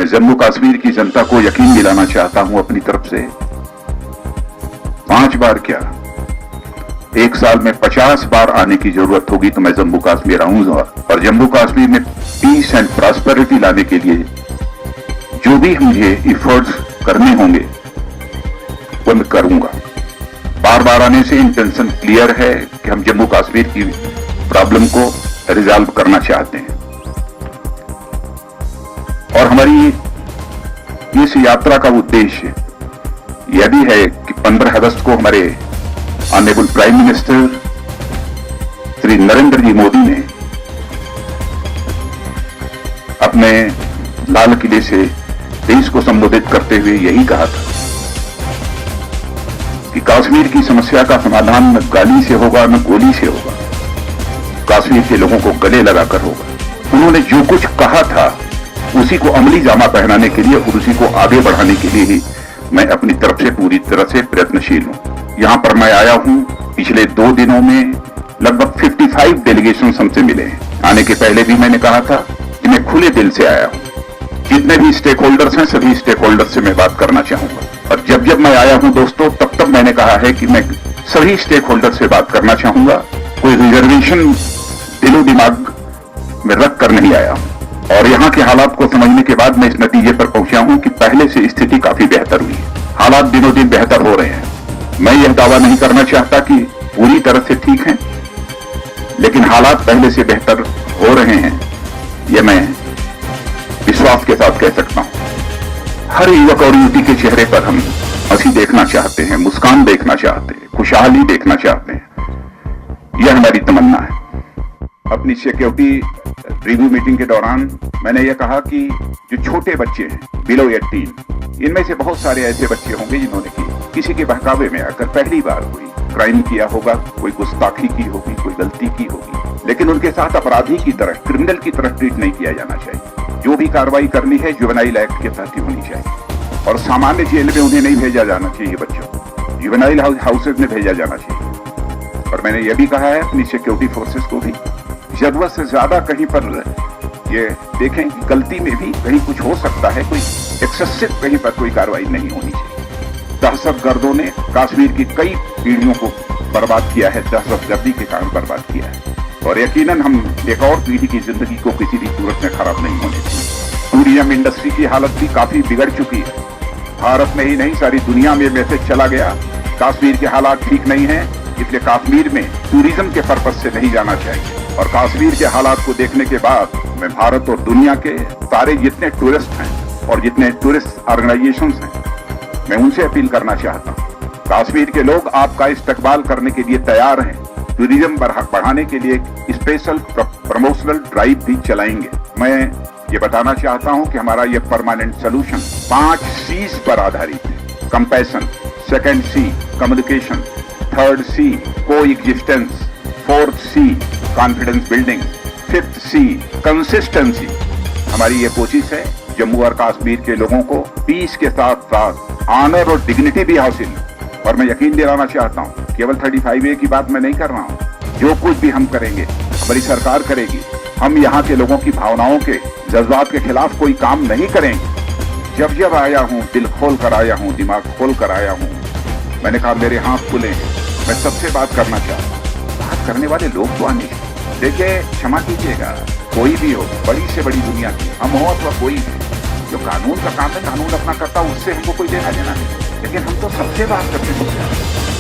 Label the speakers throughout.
Speaker 1: जम्मू कश्मीर की जनता को यकीन दिलाना चाहता हूं अपनी तरफ से, 5 बार क्या, एक साल में 50 बार आने की जरूरत होगी तो मैं जम्मू कश्मीर आऊंगा और जम्मू कश्मीर में पीस एंड प्रॉस्पेरिटी लाने के लिए जो भी मुझे एफर्ट्स करने होंगे वो मैं करूंगा। बार बार आने से इंटेंशन क्लियर है कि हम जम्मू कश्मीर की प्रॉब्लम को रिजॉल्व करना चाहते हैं और हमारी इस यात्रा का उद्देश्य यह भी है कि 15 अगस्त को हमारे honourable prime minister Shri Narendra ji Modi ने अपने लाल किले से देश को संबोधित करते हुए यही कहा था कि कश्मीर की समस्या का समाधान न गाली से होगा न गोली से होगा, कश्मीर के लोगों को गले लगाकर होगा। उन्होंने जो कुछ कहा था उसी को अमली जामा पहनाने के लिए और उसी को आगे बढ़ाने के लिए ही मैं अपनी तरफ से पूरी तरह से प्रयत्नशील हूं। यहां पर मैं आया हूं, पिछले 2 दिनों में लगभग 55 डेलीगेशन हमसे मिले हैं। आने के पहले भी मैंने कहा था कि मैं खुले दिल से आया हूं, जितने भी स्टेक होल्डर्स हैं सभी स्टेक होल्डर्स से मैं बात करना चाहूंगा और जब जब मैं आया हूं दोस्तों तब तक मैंने कहा है कि मैं सभी स्टेक होल्डर से बात करना चाहूंगा। कोई रिजर्वेशन दिलो दिमाग में रख कर नहीं आया हूं और यहां के हालात को समझने के बाद मैं इस नतीजे पर पहुंचा हूं कि पहले से स्थिति काफी बेहतर हुई है। हालात दिनों दिन बेहतर हो रहे हैं। मैं यह दावा नहीं करना चाहता कि पूरी तरह से ठीक हैं, लेकिन हालात पहले से बेहतर हो रहे हैं, यह मैं विश्वास के साथ कह सकता हूं। हर युवक और युवती के चेहरे पर हम हंसी देखना चाहते हैं, मुस्कान देखना चाहते हैं, खुशहाली देखना चाहते हैं। यह हमारी तमन्ना है। अपनी सिक्योरिटी रिव्यू मीटिंग के दौरान मैंने यह कहा कि जो छोटे बच्चे हैं बिलो 18, इनमें से बहुत सारे ऐसे बच्चे होंगे जिन्होंने किसी के बहकावे में आकर पहली बार कोई क्राइम किया होगा, कोई गुस्ताखी की होगी, कोई गलती की होगी, लेकिन उनके साथ अपराधी की तरह, क्रिमिनल की तरह ट्रीट नहीं किया जाना चाहिए। जो भी कार्रवाई करनी है जुवेनाइल एक्ट के तहत ही होनी चाहिए और सामान्य जेल में उन्हें नहीं भेजा जाना चाहिए, बच्चों को जुवेनाइल हाउसेज में भेजा जाना चाहिए। और मैंने यह भी कहा है अपनी सिक्योरिटी फोर्सेस को भी, जरूरत से ज्यादा कहीं पर ये देखें कि गलती में भी कहीं कुछ हो सकता है, कोई एक्सेसिव कहीं पर कोई कार्रवाई नहीं होनी चाहिए। दहशतगर्दों ने कश्मीर की कई पीढ़ियों को बर्बाद किया है, दहशतगर्दी के कारण बर्बाद किया है और यकीनन हम एक और पीढ़ी की जिंदगी को किसी भी सूरत में खराब नहीं होने चाहिए। टूरिज्म इंडस्ट्री की हालत भी काफी बिगड़ चुकी है, भारत में ही नहीं सारी दुनिया में मैसेज चला गया कश्मीर के हालात ठीक नहीं है, इसलिए कश्मीर में टूरिज्म के पर्पज से नहीं जाना चाहिए। और कश्मीर के हालात को देखने के बाद मैं भारत और दुनिया के सारे जितने टूरिस्ट हैं और जितने टूरिस्ट ऑर्गेनाइजेशंस हैं, मैं उनसे अपील करना चाहता हूं, कश्मीर के लोग आपका इस्तकबाल करने के लिए तैयार हैं। टूरिज्म बढ़ाने के लिए स्पेशल प्रमोशनल ड्राइव भी चलाएंगे। मैं ये बताना चाहता हूं कि हमारा ये परमानेंट सोल्यूशन 5 C's पर आधारित है। Compassion, second C communication, third C को existence, fourth C confidence building, fifth C consistency. हमारी ये कोशिश है जम्मू और कश्मीर के लोगों को पीस के साथ साथ ऑनर और डिग्निटी भी हासिल। और मैं यकीन दिलाना चाहता हूं, केवल 35A की बात मैं नहीं कर रहा हूं, जो कुछ भी हम करेंगे हमारी सरकार करेगी। हम यहाँ के लोगों की भावनाओं के, जज्बात के खिलाफ कोई काम नहीं करेंगे। जब जब आया हूँ दिल खोल कर आया हूँ, दिमाग खोल कर आया हूँ, मैंने कहा मेरे हाथ खुले हैं, मैं सबसे बात करना चाहता हूँ। बात करने वाले लोग तो आने देखिए, क्षमा कीजिएगा, कोई भी हो, बड़ी से बड़ी दुनिया की, हम हो अथवा कोई भी, जो कानून का काम है कानून अपना करता, उससे हमको कोई देना देना नहीं, लेकिन हम तो सबसे बात करते हैं।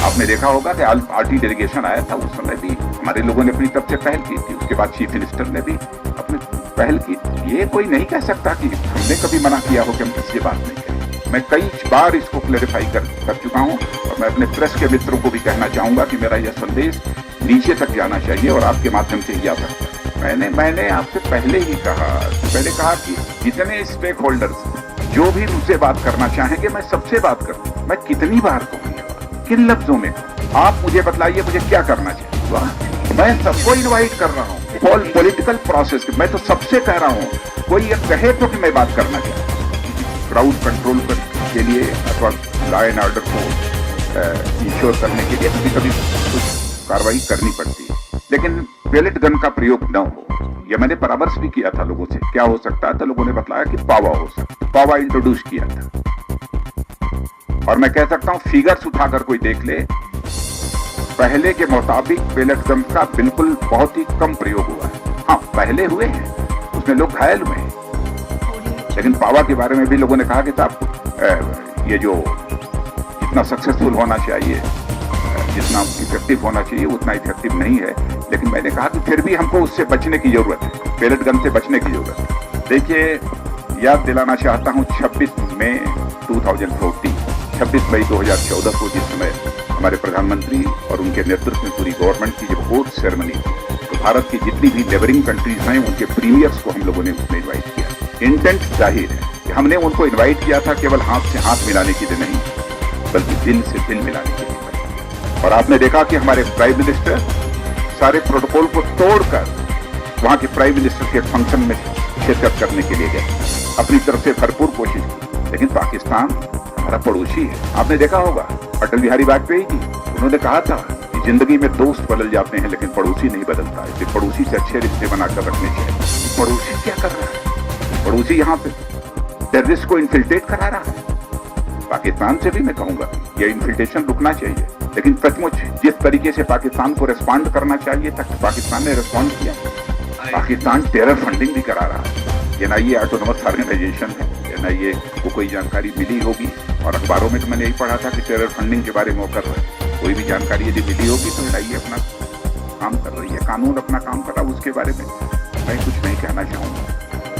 Speaker 1: आपने देखा होगा कि RT डेलीगेशन आया था, उस समय भी हमारे लोगों ने अपनी तरफ से पहल की थी, उसके बाद चीफ मिनिस्टर ने भी अपनी पहल की। ये कोई नहीं कह सकता कि हमने कभी मना किया हो कि हम किसी से बात नहीं करें। मैं कई बार इसको क्लैरिफाई कर चुका हूँ और मैं अपने प्रेस के मित्रों को भी कहना चाहूंगा कि मेरा यह संदेश नीचे तक जाना चाहिए और आपके माध्यम से ही आ सकता है। मैंने आपसे पहले कहा कि जितने स्टेक होल्डर्स जो भी मुझसे बात करना चाहेंगे मैं सबसे बात करूं। मैं कितनी बार कहूंगा, किन लफ्जों में, आप मुझे बतलाइए मुझे क्या करना चाहिए। मैं सबको इनवाइट कर रहा हूँ पॉलिटिकल प्रोसेस, मैं तो सबसे कह रहा हूँ, कोई ये कहे तो कि मैं बात करना चाहता हूँ। क्राउड कंट्रोल के लिए अथवा लॉ एंड ऑर्डर को इंश्योर करने के लिए कभी कभी कुछ कार्रवाई करनी पड़ती है, लेकिन पेलेट गन का प्रयोग न हो, यह मैंने परामर्श भी किया था लोगों से, क्या हो सकता है, तो लोगों ने बताया कि पावा हो सकता, पावा इंट्रोड्यूस किया था। और मैं कह सकता हूं फिगर्स उठाकर कोई देख ले, पहले के मुताबिक पेलेट गन का बिल्कुल बहुत ही कम प्रयोग हुआ है। हाँ, पहले हुए हैं, उसमें लोग घायल हुए हैं, लेकिन पावा के बारे में भी लोगों ने कहा कि साहब ये जो जितना सक्सेसफुल होना चाहिए, जितना इफेक्टिव होना चाहिए उतना इफेक्टिव नहीं है। लेकिन मैंने कहा कि फिर भी हमको उससे बचने की जरूरत है, पेलेट गन से बचने की जरूरत है। देखिए, याद दिलाना चाहता हूं 26 मई 2014 को जिस समय हमारे प्रधानमंत्री और उनके नेतृत्व में पूरी गवर्नमेंट की जब वोट सेरेमनी थी, तो भारत की जितनी भी नेबरिंग कंट्रीज हैं उनके प्रीमियर्स को हम लोगों ने उसमें इन्वाइट किया। इंटेंट जाहिर है कि हमने उनको इन्वाइट किया था केवल हाथ से हाथ मिलाने के लिए नहीं, बल्कि दिल से दिल मिलाने के लिए। और आपने देखा कि हमारे प्राइम मिनिस्टर सारे प्रोटोकॉल को तोड़कर वहां के प्राइम मिनिस्टर के फंक्शन में शिरकत करने के लिए गए, अपनी तरफ से भरपूर कोशिश की। लेकिन पाकिस्तान हमारा पड़ोसी है। आपने देखा होगा अटल बिहारी वाजपेयी जी, उन्होंने कहा था कि जिंदगी में दोस्त बदल जाते हैं लेकिन पड़ोसी नहीं बदलता, इसलिए पड़ोसी से अच्छे रिश्ते बनाकर रखने चाहिए। पड़ोसी क्या कर रहा है? पड़ोसी यहाँ पे टेररिस्ट को इन्फिल्ट्रेट करा रहा है। पाकिस्तान से भी मैं कहूंगा ये इन्फिल्ट्रेशन रुकना चाहिए, लेकिन सचमुच जिस तरीके से पाकिस्तान को रिस्पॉन्ड करना चाहिए था, पाकिस्तान ने रिस्पॉन्ड किया। पाकिस्तान टेरर फंडिंग भी करा रहा है। एनआईए ऑटोनोमस ऑर्गेनाइजेशन है, एनआईए को कोई जानकारी मिली होगी, और अखबारों में तो मैंने यही पढ़ा था कि टेरर फंडिंग के बारे में वो कर रहे हैं। कोई भी जानकारी यदि मिली होगी तो एनआईए अपना काम कर रही है, कानून अपना काम कर रहा है, उसके बारे में मैं कुछ नहीं कहना चाहूँगा।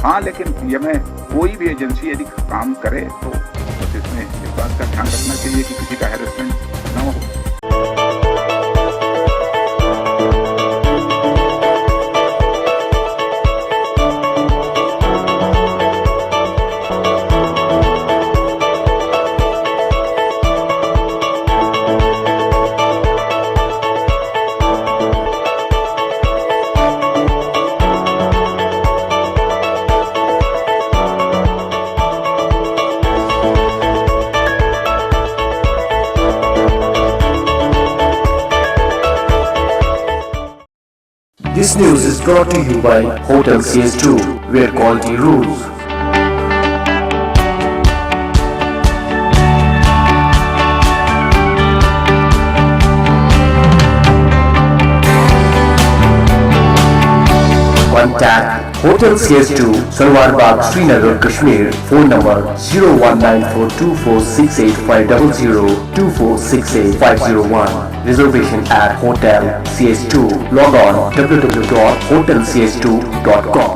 Speaker 1: हाँ, लेकिन ये मैं कोई भी एजेंसी यदि काम करे तो इसमें इस बात का ध्यान रखना चाहिए कि किसी का हैरेसमेंट न हो।
Speaker 2: This news is brought to you by Hotel CS2, where quality rules. Contact Hotel CS2, Salwar Bagh, Srinagar, Kashmir. Phone number 0194246850 24685001. Reservation at Hotel CS2. Log on www.hotelcs2.com.